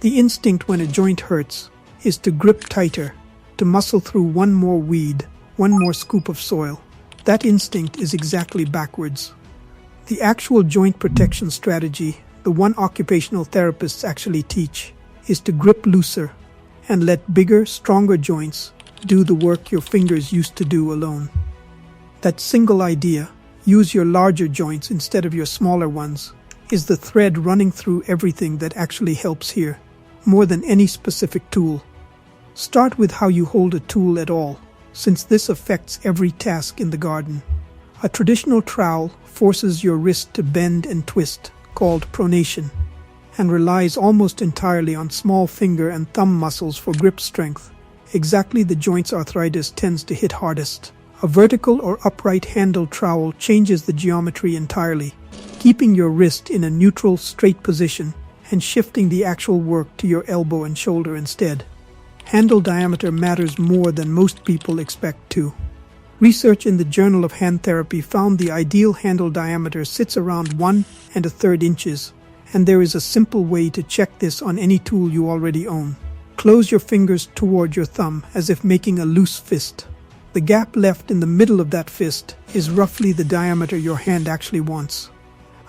The instinct when a joint hurts is to grip tighter, to muscle through one more weed, one more scoop of soil. That instinct is exactly backwards. The actual joint protection strategy, the one occupational therapists actually teach, is to grip looser and let bigger, stronger joints do the work your fingers used to do alone. That single idea, use your larger joints instead of your smaller ones, is the thread running through everything that actually helps here, more than any specific tool. Start with how you hold a tool at all, since this affects every task in the garden. A traditional trowel forces your wrist to bend and twist, called pronation, and relies almost entirely on small finger and thumb muscles for grip strength, exactly the joints arthritis tends to hit hardest. A vertical or upright handled trowel changes the geometry entirely, keeping your wrist in a neutral, straight position and shifting the actual work to your elbow and shoulder instead. Handle diameter matters more than most people expect to. Research in the Journal of Hand Therapy found the ideal handle diameter sits around 1 1/3 inches, and there is a simple way to check this on any tool you already own. Close your fingers toward your thumb as if making a loose fist. The gap left in the middle of that fist is roughly the diameter your hand actually wants.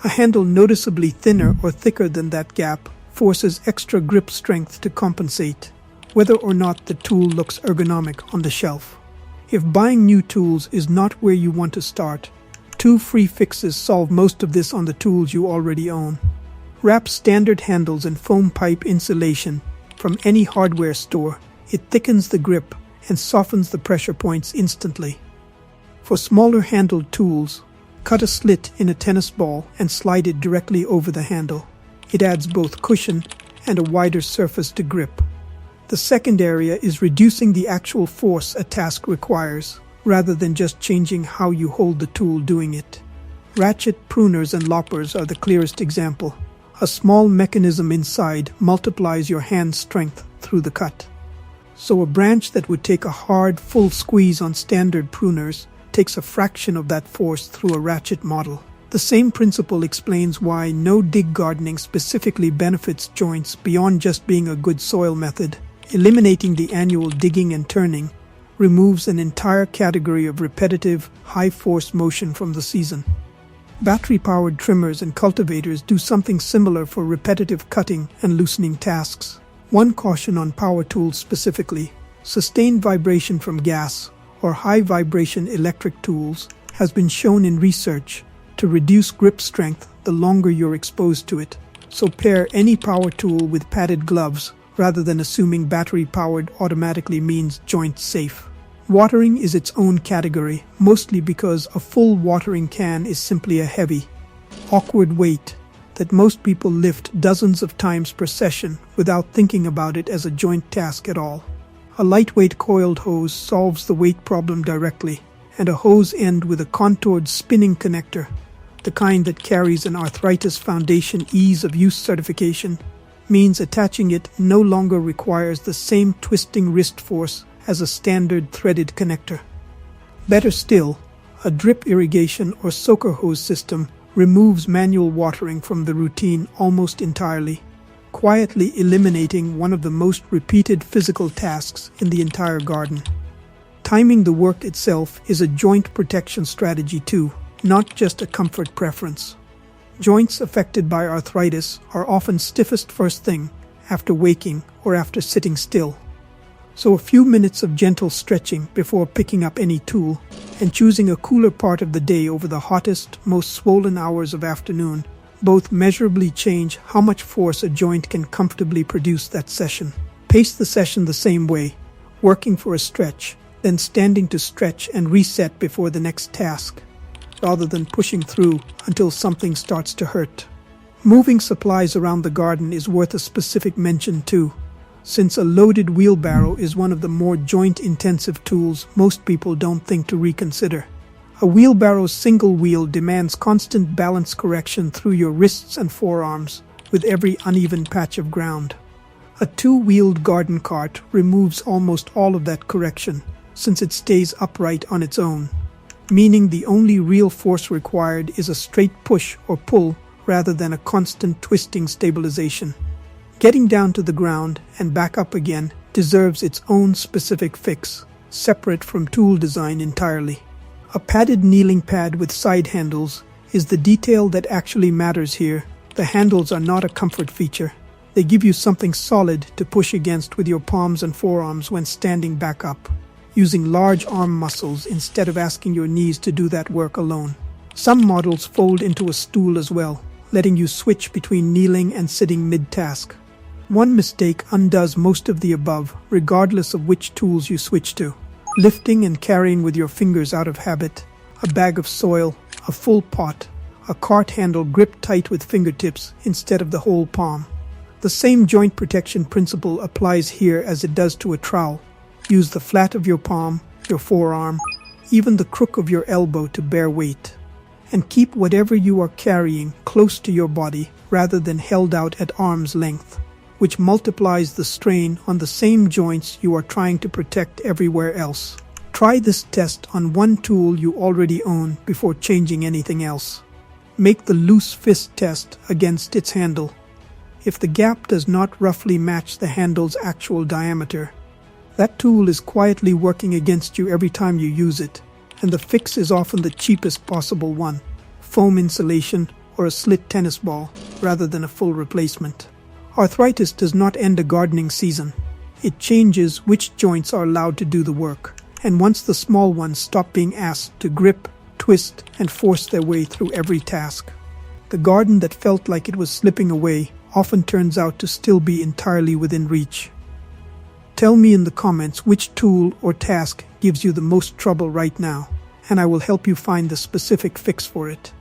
A handle noticeably thinner or thicker than that gap forces extra grip strength to compensate, whether or not the tool looks ergonomic on the shelf. If buying new tools is not where you want to start, 2 free fixes solve most of this on the tools you already own. Wrap standard handles in foam pipe insulation from any hardware store. It thickens the grip and softens the pressure points instantly. For smaller handled tools, cut a slit in a tennis ball and slide it directly over the handle. It adds both cushion and a wider surface to grip. The second area is reducing the actual force a task requires, rather than just changing how you hold the tool doing it. Ratchet, pruners, and loppers are the clearest example. A small mechanism inside multiplies your hand strength through the cut. So a branch that would take a hard, full squeeze on standard pruners takes a fraction of that force through a ratchet model. The same principle explains why no-dig gardening specifically benefits joints beyond just being a good soil method. Eliminating the annual digging and turning removes an entire category of repetitive, high-force motion from the season. Battery-powered trimmers and cultivators do something similar for repetitive cutting and loosening tasks. One caution on power tools specifically: sustained vibration from gas or high-vibration electric tools has been shown in research to reduce grip strength the longer you're exposed to it. So pair any power tool with padded gloves, rather than assuming battery-powered automatically means joint safe. Watering is its own category, mostly because a full watering can is simply a heavy, awkward weight that most people lift dozens of times per session without thinking about it as a joint task at all. A lightweight coiled hose solves the weight problem directly, and a hose end with a contoured spinning connector, the kind that carries an Arthritis Foundation Ease of Use certification, means attaching it no longer requires the same twisting wrist force as a standard threaded connector. Better still, a drip irrigation or soaker hose system removes manual watering from the routine almost entirely, quietly eliminating one of the most repeated physical tasks in the entire garden. Timing the work itself is a joint protection strategy too, not just a comfort preference. Joints affected by arthritis are often stiffest first thing, after waking or after sitting still. So a few minutes of gentle stretching before picking up any tool, and choosing a cooler part of the day over the hottest, most swollen hours of afternoon, both measurably change how much force a joint can comfortably produce that session. Pace the session the same way, working for a stretch, then standing to stretch and reset before the next task, rather than pushing through until something starts to hurt. Moving supplies around the garden is worth a specific mention too, since a loaded wheelbarrow is one of the more joint-intensive tools most people don't think to reconsider. A wheelbarrow's single wheel demands constant balance correction through your wrists and forearms with every uneven patch of ground. A two-wheeled garden cart removes almost all of that correction, since it stays upright on its own, meaning the only real force required is a straight push or pull rather than a constant twisting stabilization. Getting down to the ground and back up again deserves its own specific fix, separate from tool design entirely. A padded kneeling pad with side handles is the detail that actually matters here. The handles are not a comfort feature. They give you something solid to push against with your palms and forearms when standing back up, using large arm muscles instead of asking your knees to do that work alone. Some models fold into a stool as well, letting you switch between kneeling and sitting mid-task. One mistake undoes most of the above, regardless of which tools you switch to. Lifting and carrying with your fingers out of habit, a bag of soil, a full pot, a cart handle gripped tight with fingertips instead of the whole palm. The same joint protection principle applies here as it does to a trowel. Use the flat of your palm, your forearm, even the crook of your elbow to bear weight. And keep whatever you are carrying close to your body rather than held out at arm's length, which multiplies the strain on the same joints you are trying to protect everywhere else. Try this test on one tool you already own before changing anything else. Make the loose fist test against its handle. If the gap does not roughly match the handle's actual diameter, that tool is quietly working against you every time you use it, and the fix is often the cheapest possible one: foam insulation or a slit tennis ball, rather than a full replacement. Arthritis does not end a gardening season. It changes which joints are allowed to do the work, and once the small ones stop being asked to grip, twist, and force their way through every task, the garden that felt like it was slipping away often turns out to still be entirely within reach. Tell me in the comments which tool or task gives you the most trouble right now, and I will help you find the specific fix for it.